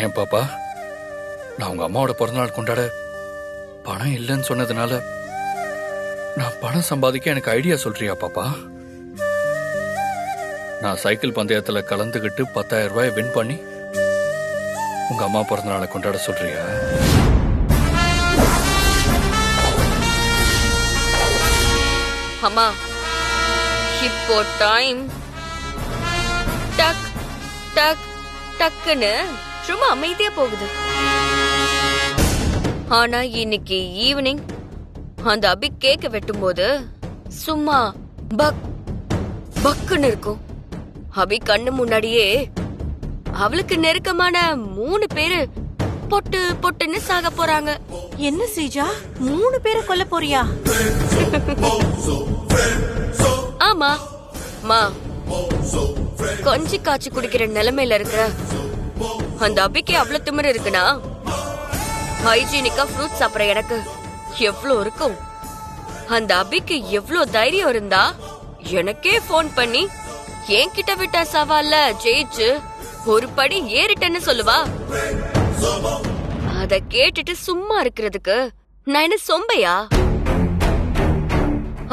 ஏன் பாப்பா, நான் உங்க அம்மாவோட பிறந்தநாள் கொண்டாட பணம் இல்லைன்னு சொன்னதுனால நான் பணம் சம்பாதிக்க எனக்கு ஐடியா சொல்றியா பாப்பா? நான் சைக்கிள் பந்தயத்துல கலந்துகிட்டு 10,000 ரூபாய் வின் பண்ணி உங்க அம்மா பிறந்தநாளை கொண்டாட சொல்றியா? அம்மா, இப்போ டைம் டக் டக் டக்குன்னு சும்மா அமைதியா போகுது. ஆனா இன்னைக்கு ஈவினிங் அந்த அபி கேக்க வெட்டும் போது சும்மா பக் பக்குன்னு இருக்கும். அபி கண்ணு முன்னாடியே அவளுக்கு நெருக்கமான 3 பேரு பொட்டு பொட்டுன்னு சாக போறாங்க. என்ன ஸ்ரீஜா, 3 பேரை கொல்ல போறியா? ஆமா மா, கொஞ்சி காய்ச்சி குடிக்கிற நிலைமையில இருக்கிற அந்த அபிக்கு அவ்வளவு திமிரு இருக்குன்னா, ஹைஜீனிக்கா ஃப்ரூட் சாப்பிடுற எனக்கு எவ்வளவு இருக்கும்? அந்த அபிக்கு எவ்வளவு தைரியம் இருந்தா எனக்கே போன் பண்ணி என்கிட்ட விட்ட சவால்ல ஜெயிச்சு ஒரு படி ஏறிட்டேன்னு சொல்லுவா. அத கேட்டுட்டு சும்மா இருக்கிறதுக்கு நான் என்ன சொம்பையா?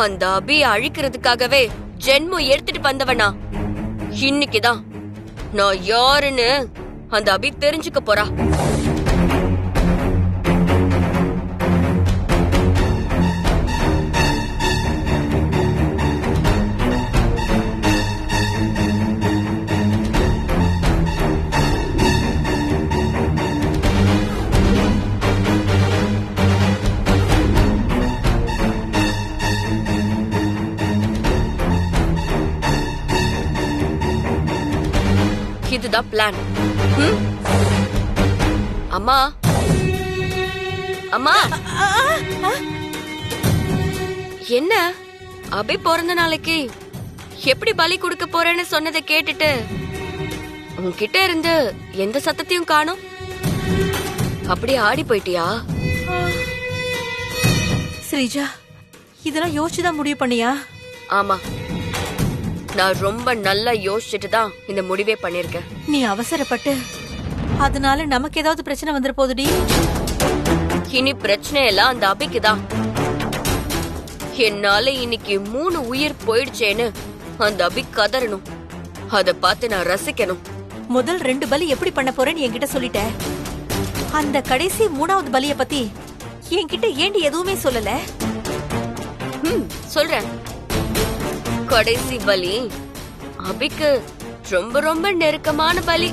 அந்த அபிய அழிக்கிறதுக்காகவே ஜென்மம் எடுத்துட்டு வந்தவனா. இன்னைக்குதான் நான் யாருன்னு அந்த அபி தெரிஞ்சுக்க போறா. இதுதான் பிளான். அம்மா அம்மா, என்ன அபி பிறந்த நாளைக்கு எப்படி பலி கொடுக்க போறேன்னு சொன்னதை கேட்டுட்டு உன்கிட்ட இருந்து எந்த சத்தத்தையும் காணோம். அப்படியே ஆடி போயிட்டியா? ஸ்ரீஜா, இதெல்லாம் யோசிச்சுதான் முடிவு பண்ணியா? ஆமா, நான் ரொம்ப நல்லா யோசிச்சுட்டு தான் இந்த முடிவே பண்ணிருக்கேன். நீ அவசரப்பட்டு அதனால நமக்கு ஏதாவது பிரச்சனை வந்துட போகுதுடி. இனி பிரச்சனை எல்லாம் அந்த அபிக்கு தான். என்னால இன்னைக்கு 3 உயிர் போயிடுச்சேன்னு அந்த அபி கதறணும். அத பார்த்து நான் ரசிக்கணும். முதல் 2 பலி எப்படி பண்ண போறேன்னு என்கிட்ட சொல்லிட்ட. அந்த கடைசி 3வது பலிய பத்தி என்கிட்ட ஏண்டி எதுவுமே சொல்லல? சொல்றேன். கடைசி பலி அபிக்கு ரொம்ப ரொம்ப நெருக்கமான பலி.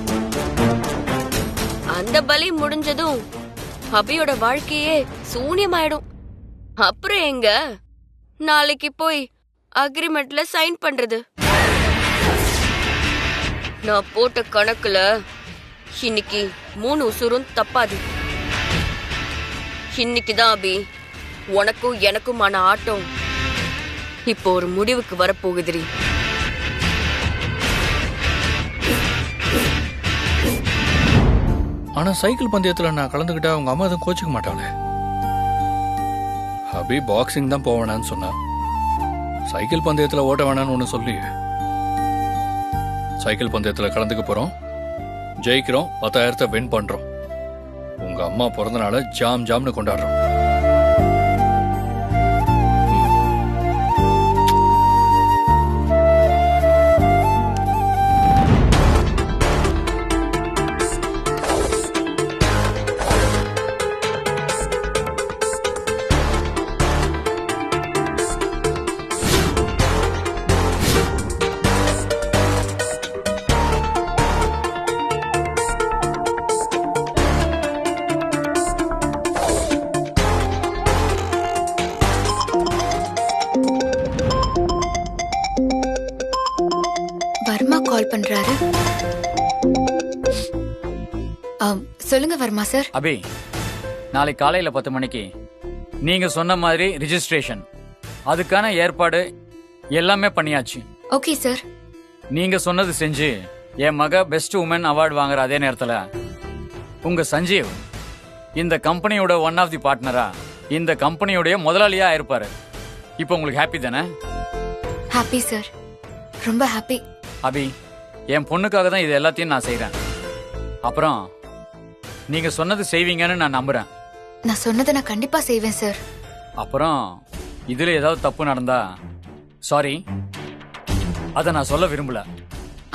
அந்த பலி முடிஞ்சதும் அபியோட வாழ்க்கையே சூன்யமாயிடும். அப்புறம் எங்க நாளைக்கு போய் அக்ரிமெண்ட்ல சைன் பண்றது? நான் போட்ட கணக்குல இன்னைக்கு 3 உசுரும் தப்பாது. இன்னைக்குதான் அபி உனக்கும் எனக்குமான ஆட்டம் இப்போ ஒரு முடிவுக்கு வரப்போகுதுரி. ஆனா சைக்கிள் பந்தயத்துல நான் கலந்துகிட்டா அவங்க அம்மா எதுவும் கோச்சிக்க மாட்டாளே. அபி பாக்ஸிங் தான் போவேனான்னு சொன்னா, சைக்கிள் பந்தயத்துல ஓட்ட வேணான்னு ஒண்ணு சொல்லி. சைக்கிள் பந்தயத்துல கலந்துக்க போறோம், ஜெயிக்கிறோம், 10,000 வின் பண்றோம். உங்க அம்மா பிறந்த நாளை ஜாம் ஜாம்னு கொண்டாடுறோம். வர்மா கால் பண்றாரு. சொல்லுங்க வர்மா சார். அபி, நாளை காலையில 10 மணிக்கு நீங்க சொன்ன மாதிரி ரிஜிஸ்ட்ரேஷன், அதுக்கான ஏற்பாடு எல்லாமே பண்ணியாச்சு. Okay sir. நீங்க சொன்னது செஞ்சு என் மக பெஸ்ட் உமன் அவார்டு வாங்குற அதே நேரத்துல உங்க சஞ்சீவ் இந்த கம்பெனியோட ஒன் ஆஃப் தி பார்ட்னரா, இந்த கம்பெனியோட முதலாளியா இருப்பாரு. இப்போ உங்களுக்கு ஹாப்பி தானே? ஹாப்பி சார், ரொம்ப ஹாப்பி. அபி, என் பொண்ணுக்காக தான் இது எல்லாத்தையும் நான் செய்றேன். அப்புறம் நீங்க சொன்னது செய்வீங்கன்னு நான் நம்புறேன். நான் சொன்னதை நான் கண்டிப்பா செய்வேன் சார். அப்புறம் இதுல ஏதாவது தப்பு நடந்தா சாரி, அதை நான் சொல்ல விரும்பல.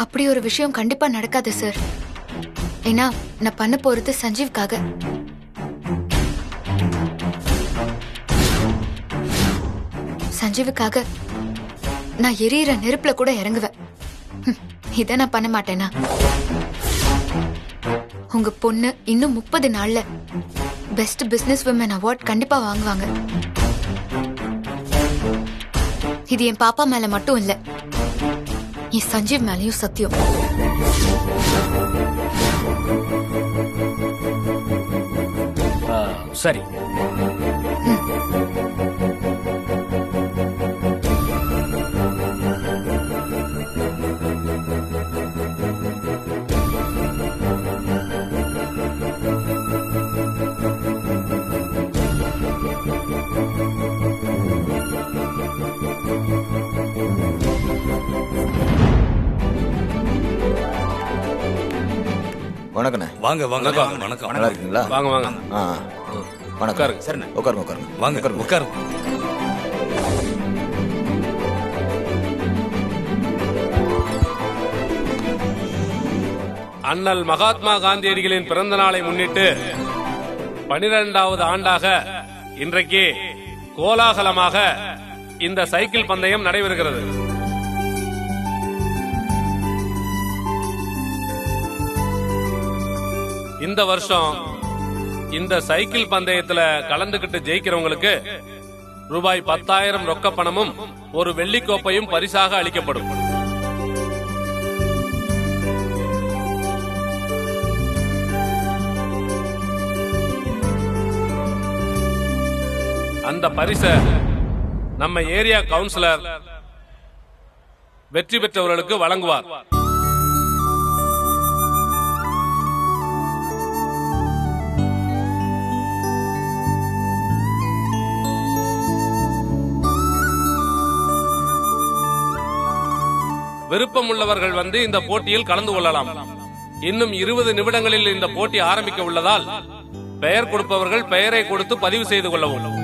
அப்படி ஒரு விஷயம் கண்டிப்பா நடக்காது சார். ஏன்னா நான் பண்ண போறது சஞ்சீவ்காக. சஞ்சீவுக்காக நான் எரியிற நெருப்புல கூட இறங்குவேன். இத நான் பண்ண மாட்டேனா? உங்க பொண்ணு இன்னும் 30 நாள்ல பெஸ்ட் பிசினஸ் விமன் அவார்ட் கண்டிப்பா வாங்குவாங்க. இது என் பாப்பா மேல மட்டும் இல்ல, என் சஞ்சீவ் மேலயும் சத்தியம். சரி. வணக்கண்ணே. வாங்க வாங்க வாங்க. வணக்கம். நல்லா இருக்கீங்களா? வாங்க வாங்க. ஆ வணக்கம். உட்காருங்க. சரிண்ணே. உட்காருங்க உட்காருங்க. வாங்க உட்காருங்க. அண்ணல் மகாத்மா காந்தியடிகளின் பிறந்த நாளை முன்னிட்டு 12வது ஆண்டாக இன்றைக்கு கோலாகலமாக இந்த சைக்கிள் பந்தயம் நடைபெறுகிறது. இந்த வருஷம் இந்த சைக்கிள் பந்தயத்துல கலந்துகிட்டு ஜெயிக்கிறவங்களுக்கு ரூபாய் 10,000 ரொக்க பணமும் ஒரு வெள்ளிக்கோப்பையும் பரிசாக அளிக்கப்படும். அந்த பரிசை நம்ம ஏரியா கவுன்சிலர் வெற்றி பெற்றவர்களுக்கு வழங்குவார். விருப்பம் உள்ளவர்கள் வந்து இந்த போட்டியில் கலந்து கொள்ளலாம். இன்னும் 20 நிமிடங்களில் இந்த போட்டி ஆரம்பிக்க உள்ளதால் பெயர் கொடுப்பவர்கள் பெயரை கொடுத்து பதிவு செய்து கொள்ளவும்.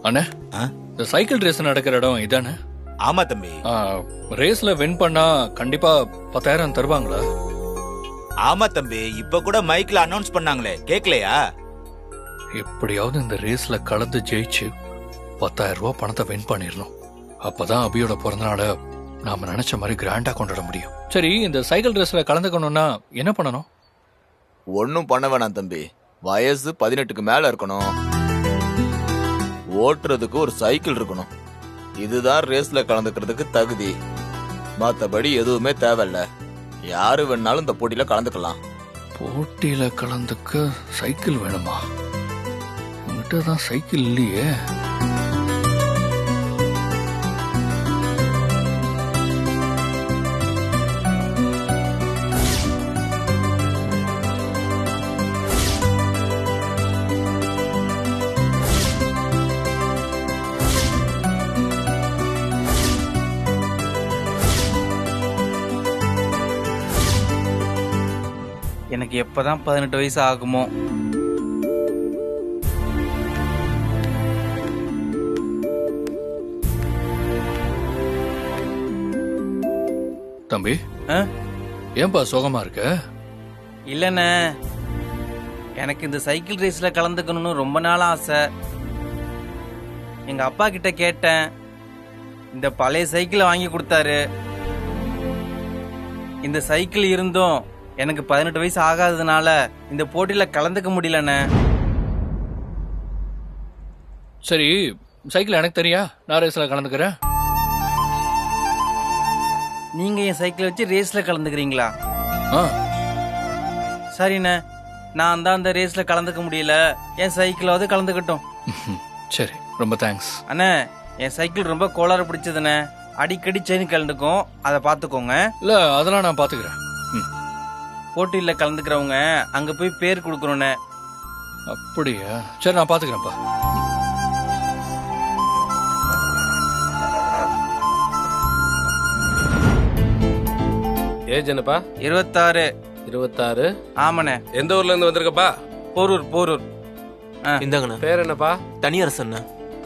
அண்ணே, இந்த சைக்கிள் ரேஸ் நடக்கிற இடம் இதானே? ஆமா தம்பி. ரேஸ்ல வின் பண்ணா கண்டிப்பா 10,000 தருவாங்களா? ஆமா தம்பி, இப்ப கூட மைக்ல அனௌன்ஸ் பண்ணாங்களே, கேக்கலையா? எப்படியாவது இந்த ரேஸ்ல கலந்து ஜெயிச்சு 10,000 ரூபாய் பணத்தை வின் பண்ணிடணும். அப்பதான் அபியோட பிறந்தநாள நாம நினைச்ச மாதிரி கிராண்டா கொண்டாட முடியும். சரி, இந்த சைக்கிள் ரேஸ்ல கலந்துக்கணும்னா என்ன பண்ணணும்? ஒன்னும் பண்ண வேணாம் தம்பி. வயசு 18க்கு மேல இருக்கணும். ஓட்டுறதுக்கு ஒரு சைக்கிள் இருக்கணும். இதுதான் ரேஸ்ல கலந்துக்கிறதுக்கு தகுதி. மத்தபடி எதுவுமே தேவையில்ல. யாரு வேணாலும் இந்த போட்டியில கலந்துக்கலாம். போட்டியில கலந்துக்க சைக்கிள் வேணுமா? உங்ககிட்ட தான் சைக்கிள் இல்லையே. எனக்கு எப்பதான் 18 வயசு ஆகுமோ? தம்பி, ஏன்பா சோகமா இருக்க? இல்லண்ணே, எனக்கு இந்த சைக்கிள் ரேஸ்ல கலந்துக்கணும்னு ரொம்ப நாள் ஆசை. எங்க அப்பா கிட்ட கேட்டேன், இந்த பழைய சைக்கிளை வாங்கி கொடுத்தாரு. இந்த சைக்கிள் இருந்தும் எனக்கு 18 வயசு ஆகாததுனால இந்த போட்டியில கலந்துக்க முடியலண்ணே. சரி, சைக்கிள் எனக்கு தெரியா, நான் ரேஸ்ல கலந்துக்கிறேன். நீங்க என் சைக்கிளை வச்சு ரேஸ்ல கலந்துக்கிறீங்களா? ஆ, சரிண்ணே, நான் தான் அந்த ரேஸ்ல கலந்துக்க முடியல, என் சைக்கிளாவது கலந்துக்கட்டும். சரி, ரொம்ப தேங்க்ஸ். அண்ணே, என் சைக்கிள் ரொம்ப கோளாறு பிடிச்சதுண்ணே, அடிக்கடி செயின் கலந்துக்கும், அதை பார்த்துக்கோங்க. இல்ல, அதெல்லாம் நான் பாத்துக்கிறேன். போட்டியில் கலந்துக்கிறவங்க அங்க போய் பேர் கொடுக்குறோண்ணே. அப்படியா? சரி, நான் பாத்துக்கிறேன்ப்பா. ஏஜ் என்னப்பா? 26. 26. ஆமாண்ணே. எந்த ஊர்ல இருந்து வந்திருக்கப்பா? போரூர். இந்தாங்கண்ணா. பேர் என்னப்பா? தனியரசன்.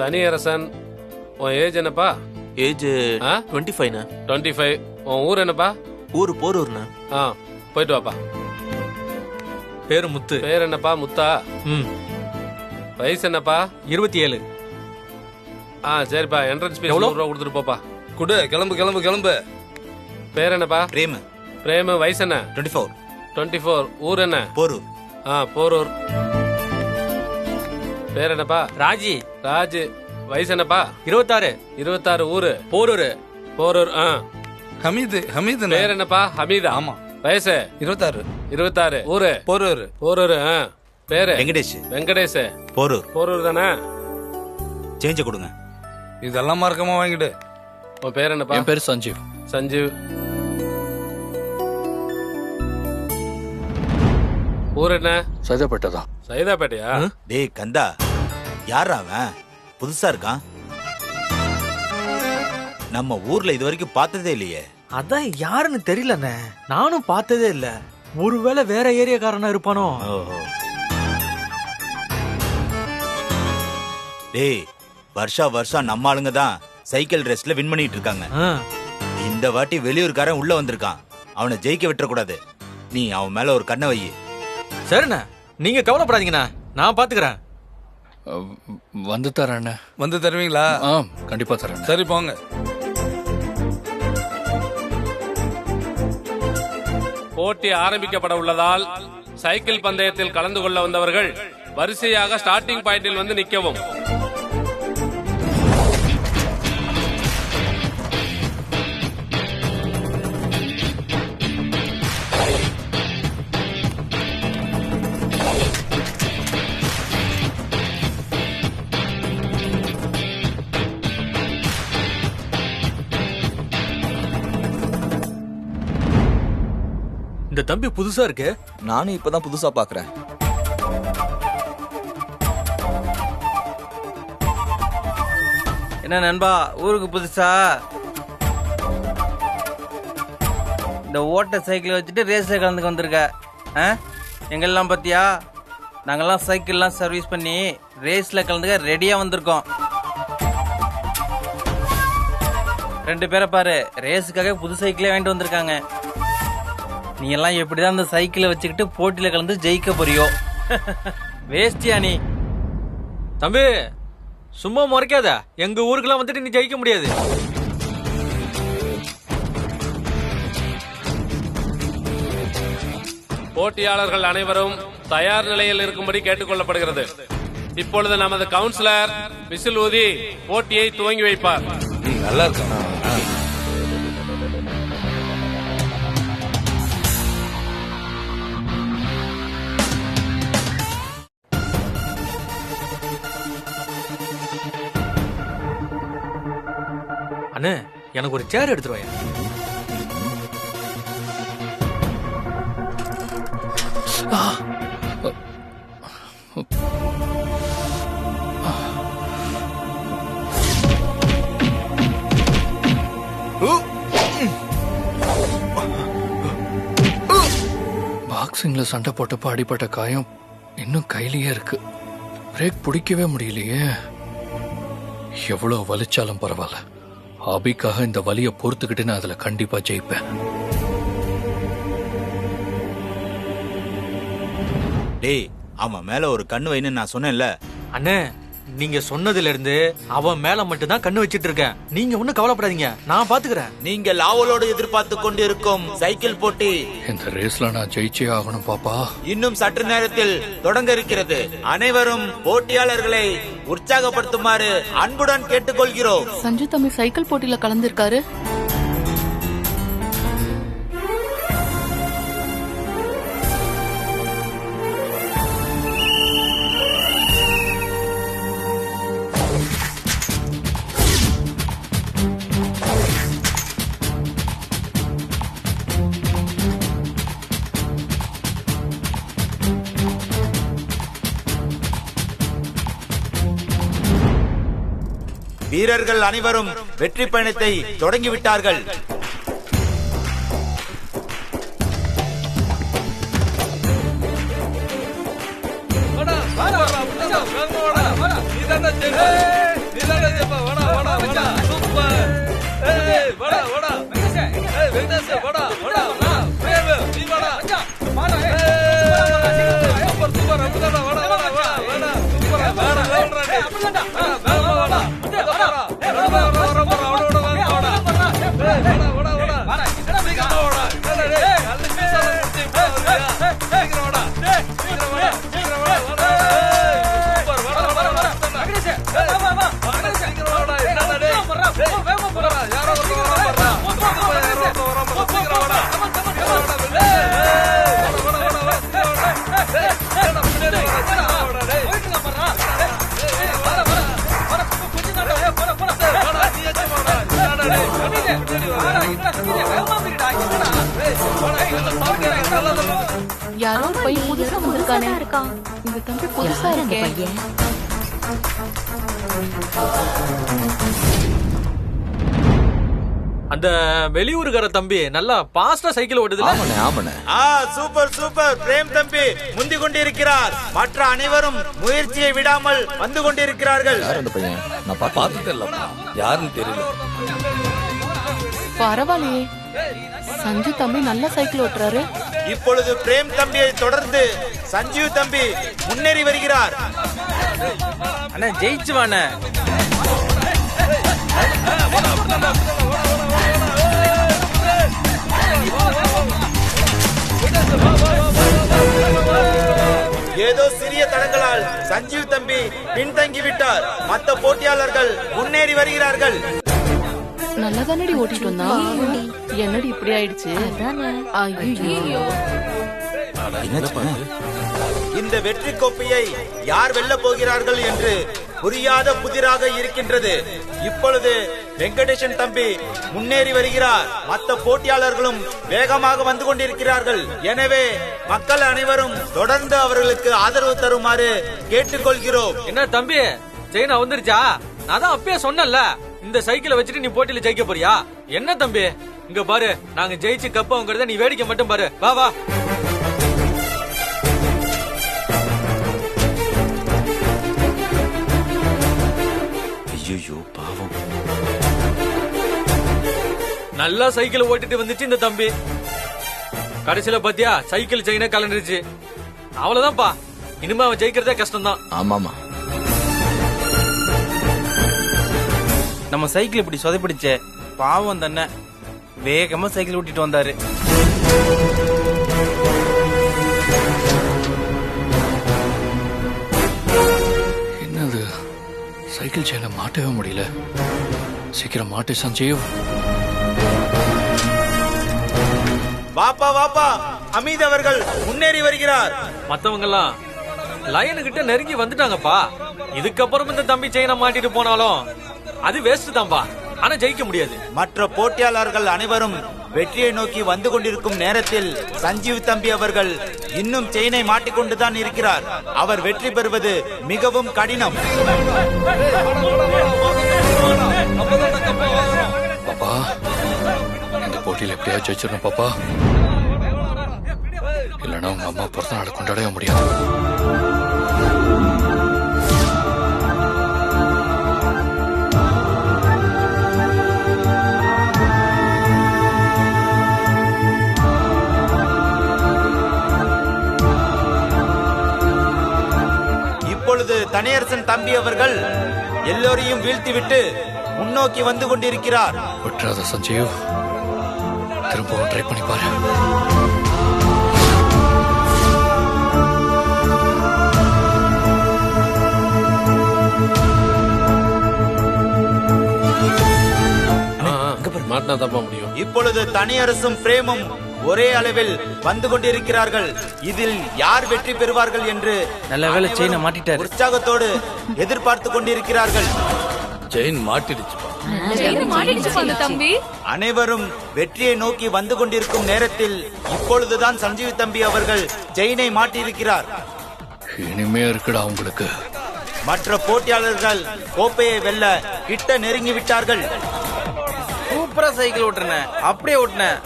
தனியரசன். உன் ஏஜ் என்னப்பா? ஏஜ் 25. 25. உன் ஊர் என்னப்பா? ஊர் போரூர்ண்ணா. ஆ, போயிட்டு வாப்பா. பேரு முத்து. பேர் என்னப்பா? முத்தா. ம். வயசு என்னப்பா? 27. ஆ, சரிப்பா. என்ட்ரன்ஸ் ஃபீஸ் எவ்வளவு? 100 ரூபா கொடுத்துட்டு போப்பா. குடு, கிளம்பு. பேர் என்னப்பா? பிரேம். பிரேம். வயசு என்ன? 24. 24. ஊர் என்ன? போரூர். ஆ, போரூர். பேர் என்னப்பா? ராஜி. ராஜ். வயசு என்னப்பா? 26. 26. ஊரு? போரூர். போரூர். ஆ. ஹமீது. பேர் என்னப்பா? ஹமீதா. ஆமா. வயசு? 26. 26. ஊரு? போரூர். போரூர். ஆ. பேரு? வெங்கடேஷ். வெங்கடேஷ். போரூர். போரூர் தானே? சேஞ்ச கொடுங்க. இதெல்லாம் மறக்காம வாங்கிடு. உன் பேர் என்னப்பா? என் பேர் சஞ்சீவ். சஞ்சீவ். ஊர் என்ன? சைதாப்பேட்டை. சைதாப்பேட்டையா? டேய் கந்தா, யாரா அவன்? புதுசா இருக்கான். நம்ம ஊர்ல இது வரைக்கும் பார்த்ததே இல்லையே. அதான் யாருன்னு தெரியலண்ணே, நானும் பார்த்ததே இல்ல. ஒருவேளை வேற ஏரியாக்காரனா இருப்பானோ? ஓஹோ. டேய், வருஷம் நம்ம ஆளுங்க தான் சைக்கிள் ரேஸ்ல வின் பண்ணிட்டு இருக்காங்க. இந்த வாட்டி வெளியூர்காரன் உள்ள வந்திருக்கான், அவனை ஜெயிக்க விட்டுறக்கூடாது. நீ அவன் மேல ஒரு கண்ணை வை. சரிண்ணே, நீங்க கவலைப்படாதீங்கண்ணா, நான் பாத்துக்கிறேன். வந்து தரேன். வந்து தருவீங்களா? ஆ, கண்டிப்பா தரேன். சரி, போங்க. போட்டி ஆரம்பிக்கப்பட உள்ளதால் சைக்கிள் பந்தயத்தில் கலந்து கொள்ள வந்தவர்கள் வரிசையாக ஸ்டார்டிங் பாயிண்டில் வந்து நிற்கவும். இந்த தம்பி புதுசா இருக்கு. நானும் இப்பதான் புதுசா பாக்குறேன். என்ன நண்பா, ஊருக்கு புதுசா? இந்த ஓட்ட சைக்கிளை வச்சுட்டு ரேஸ்ல கலந்துக்கு வந்திருக்க. எங்கெல்லாம் பத்தியா, நாங்கெல்லாம் சைக்கிள்லாம் சர்வீஸ் பண்ணி ரேஸ்ல கலந்துக்க ரெடியா வந்திருக்கோம். 2 பேரை பாரு, ரேஸுக்காக புது சைக்கிளே வாங்கிட்டு வந்திருக்காங்க. நீ எல்லாம் எப்படிதான் அந்த சைக்கிளை வச்சுக்கிட்டு போட்டியில கலந்து ஜெயிக்க போறியோ? வேஸ்டியா நீ? தம்பி சும்மா முறைக்காத, எங்க ஊருக்குலாம் வந்துட்டு நீ ஜெயிக்க முடியாது. போட்டியாளர்கள் அனைவரும் தயார் நிலையில் இருக்கும்படி கேட்டுக்கொள்ளப்படுகிறது. இப்பொழுது நமது கவுன்சிலர் விசில் ஊதி போட்டியை துவங்கி வைப்பார். நல்லா இருக்கா? அண்ணே, எனக்கு ஒரு சேர் எடுத்துருவாயா? பாக்ஸிங்ல சண்டை போட்டப்ப அடிப்பட்ட காயம் இன்னும் கையிலேயே இருக்கு. பிரேக் பிடிக்கவே முடியலையே. எவ்வளவு வலிச்சாலும் பரவாயில்ல, அபிக்காக இந்த வலியை பொறுத்துக்கிட்டு நான் அதுல கண்டிப்பா ஜெயிப்பேன். டேய், அவன் மேல ஒரு கண்ணு வைன்னு நான் சொன்னேன்ல. அண்ணே, நீங்க சொன்னதுல இருந்து அவன் மேல மட்டும் தான் கண்ணு வச்சிட்டு இருக்கேன். நீங்க ஒண்ணும் கவலைப்படாதீங்க, நான் பாத்துக்கிறேன். நீங்கள் ஆவலோடு எதிர்பார்த்து கொண்டிருக்கும் சைக்கிள் போட்டி இந்த ரேஸ்ல நான் ஜெயிச்சே ஆகணும் பாப்பா. இன்னும் சற்று நேரத்தில் தொடங்க இருக்கிறது. அனைவரும் போட்டியாளர்களை உற்சாகப்படுத்துமாறு அன்புடன் கேட்டுக்கொள்கிறோம். சஞ்சு தம்பி சைக்கிள் போட்டியில கலந்துருக்காரு. வீரர்கள் அனைவரும் வெற்றி பயணத்தை தொடங்கிவிட்டார்கள். யாரோ போய் புதுசா வந்திருக்கானே. இந்த தம்பி புதுசா இருக்கே. அந்த வெளியூருக்கார தம்பி நல்லா பாஸ்டா சைக்கிள் ஓடுதுல. ஆமாண்ணே. Super super. பிரேம் தம்பி முந்தி கொண்டிருக்கிறார். மற்ற அனைவரும் முயற்சியை விடாமல் வந்து கொண்டிருக்கிறார்கள். நான் பார்த்தது இல்லப்பா, யாருன்னு தெரியல. பரவாயில்லையே, சஞ்சு தம்பி நல்ல சைக்கிள் ஓட்டுறாரு. இப்பொழுது பிரேம் தம்பியை தொடர்ந்து சஞ்சீவ் தம்பி முன்னேறி வருகிறார். அண்ணா ஜெயிச்சுவானே. ஏதோ சிறிய தடங்களால் சஞ்சீவ் தம்பி பின்தங்கிவிட்டார். மற்ற போட்டியாளர்கள் முன்னேறி வருகிறார்கள். நல்லா தானடி ஓட்டிட்டு வந்தான், என்னடி இப்படி ஆயிடுச்சு? ஐயோ, இந்த வெற்றி கோப்பையை யார் வெல்ல போகிறார்கள் என்று புரியாத புதிராக இருக்கின்றது. இப்பொழுது வெங்கடேசன் தம்பி முன்னேறி வருகிறார். மற்ற போட்டியாளர்களும் வேகமாக வந்து கொண்டிருக்கிறார்கள். எனவே மக்கள் அனைவரும் தொடர்ந்து அவர்களுக்கு ஆதரவு தருமாறு கேட்டுக்கொள்கிறோம். என்ன தம்பி, செயினா வந்துருச்சா? நான் தான் அப்பயே சொன்னேன்ல, இந்த சைக்கிளை வச்சுட்டு நீ போட்டியில ஜெயிக்க போறியா? என்ன தம்பி, இங்க பாரு, நாங்க ஜெயிச்சு கப்ப வாங்குறத நீ வேடிக்கை மட்டும் பாரு. வா வா. ஐயோ பாவம். நல்லா சைக்கிள் ஓட்டிட்டு வந்துச்சு இந்த தம்பி. கடைசியில பாத்தியா, சைக்கிள் செயின கலந்துருச்சு. அவ்வளவுதான்ப்பா, இனிமே அவன் ஜெயிக்கிறதே கஷ்டம் தான். ஆமாமா. நம்ம சைக்கிள் இப்படி சொதப்பிடுச்சே, பாவம் தானே. வேகமா சைக்கிள் ஓட்டிட்டு வந்தாரு. என்னது, சைக்கிள் செயினை மாட்டவே முடியல. சீக்கிரம் மாட்டு சஞ்சீவ். வாப்பா வாப்பா, அமீத் அவர்கள் முன்னேறி வருகிறார். மத்தவங்க எல்லாம் லைனு கிட்ட நெருங்கி வந்துட்டாங்கப்பா. இதுக்கப்புறம் இந்த தம்பி செயினை மாட்டிட்டு போனாலும் அது வேஸ்ட் தான்பா. ஆனா ஜெயிக்க முடியாது. மற்ற போட்டியாளர்கள் அனைவரும் வெற்றியை நோக்கி வந்து கொண்டிருக்கும் நேரத்தில் சஞ்சீவ் தம்பி அவர்கள் இன்னும் செயினை மாட்டிக்கொண்டுதான் இருக்கிறார். அவர் வெற்றி பெறுவது மிகவும் கடினம். பாப்பா, இந்த போட்டியில் எப்படியா ஜெயிச்சிடணும் பாப்பா. இல்லைன்னா உங்க அம்மா பிறந்த நாளை கொண்டாடவே முடியாது. இப்பொழுது தனியரசன் தம்பி அவர்கள் எல்லோரையும் வீழ்த்திவிட்டு முன்னோக்கி வந்து கொண்டிருக்கிறார். விட்டுறாத சஞ்சீவ், திரும்பவும் ட்ரை பண்ணி பாரு. மாட்டினா தப்பா முடியும். இப்பொழுது தனியரசும் பிரேமும் ஒரே அளவில் வந்து கொண்டிருக்கிறார்கள். இதில் யார் வெற்றி பெறுவார்கள் என்று நல்ல வேளை செயினை மாட்டிட்டாரு. உற்சாகத்தோடு எதிர்பார்த்து கொண்டிருக்கிறார்கள். செயின் மாட்டிடுச்சு. அனைவரும் வெற்றியை நோக்கி வந்து கொண்டிருக்கும் நேரத்தில் இப்பொழுதுதான் சஞ்சீவ் தம்பி அவர்கள் செயினை மாட்டியிருக்கிறார். இனிமே இருக்குடா உங்களுக்கு. மற்ற போட்டியாளர்கள் கோப்பையை வெல்ல கிட்ட நெருங்கி விட்டார்கள். சூப்பரா சைக்கிள் ஓட்டுறேன், அப்படியே ஓட்டுனேன்.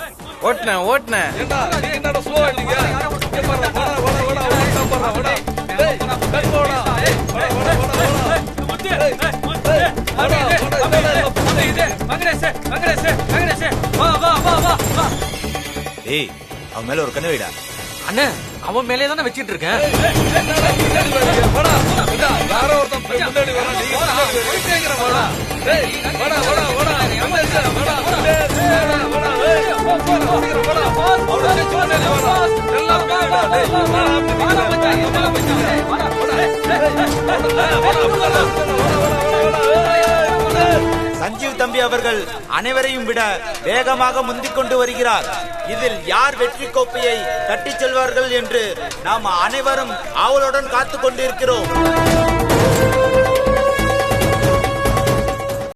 ஏய், அவன் மேல ஒரு கண்ணு வைடா. அண்ணே, அவன் மேலே தானே வச்சிட்டு இருக்கேன். சஞ்சீவ் தம்பி அவர்கள் அனைவரையும் விட வேகமாக முந்திக் கொண்டு வருகிறார். இதில் யார் வெற்றி கோப்பையை தட்டிச் செல்வார்கள் என்று நாம் அனைவரும் ஆவலுடன் காத்துக் கொண்டிருக்கிறோம்.